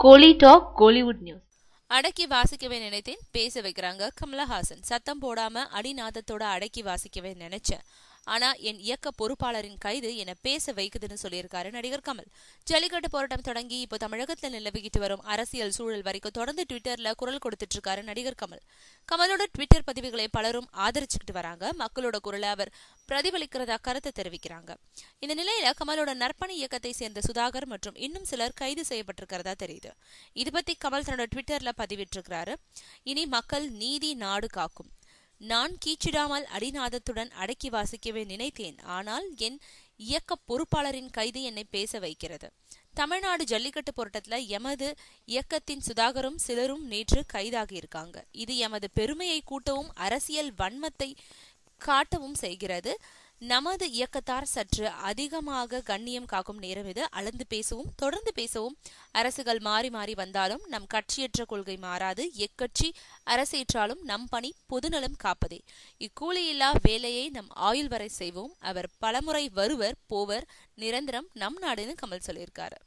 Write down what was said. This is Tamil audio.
கோலி டாக் கோலிவுட் நியூஸ். அடக்கி வாசிக்கவே நினைத்தேன், பேச வைக்கிறாங்க கமலஹாசன். சத்தம் போடாம அடிநாதத்தோட அடக்கி வாசிக்கவே நினைச்சேன், ஆனா என் இயக்க பொறுப்பாளரின் கைது என பேச வைக்குதுன்னு சொல்லியிருக்காரு நடிகர் கமல். ஜல்லிக்கட்டு போராட்டம் தொடங்கி இப்போ தமிழகத்தில் நிலவிக்கிட்டு வரும் அரசியல் சூழல் வரைக்கும் தொடர்ந்து ட்விட்டர்ல குரல் கொடுத்துட்டு இருக்காரு நடிகர் கமல். கமலோட ட்விட்டர் பதிவுகளை பலரும் ஆதரிச்சுக்கிட்டு வராங்க. மக்களோட குரலை அவர் பிரதிபலிக்கிறதா கருத்து தெரிவிக்கிறாங்க. இந்த நிலையில கமலோட நற்பணி இயக்கத்தை சேர்ந்த சுதாகர் மற்றும் இன்னும் சிலர் கைது செய்யப்பட்டிருக்கிறதா தெரியுது. இது பத்தி கமல் தன்னோட ட்விட்டர்ல பதிவிட்டிருக்கிறாரு. இனி மக்கள் நீதி நாடு காக்கும். நான் கீச்சிடாமல் அடிநாதத்துடன் அடக்கி வாசிக்கவே நினைத்தேன், ஆனால் என் இயக்க பொறுப்பாளரின் கைது என்னை பேச வைக்கிறது. தமிழ்நாடு ஜல்லிக்கட்டு போராட்டத்துல எமது இயக்கத்தின் சுதாகரும் சிலரும் நேற்று கைதாகி இருக்காங்க. இது எமது பெருமையை கூட்டவும் அரசியல் வன்மத்தை காட்டவும் செய்கிறது. நமது இயக்கத்தார் சற்று அதிகமாக கண்ணியம் காக்கும் நேரம் இது. அளந்து பேசவும் தொடர்ந்து பேசவும். அரசுகள் மாறி மாறி வந்தாலும் நம் கட்சியற்ற கொள்கை மாறாது. எக்கட்சி அரசேற்றாலும் நம் பணி பொதுநலம் காப்பதே. இக்கூலியில்லா வேலையை நம் ஆயுள் வரை செய்வோம். அவர் பலமுறை வருவர் போவர், நிரந்தரம் நம் நாடுன்னு கமல் சொல்லியிருக்காரு.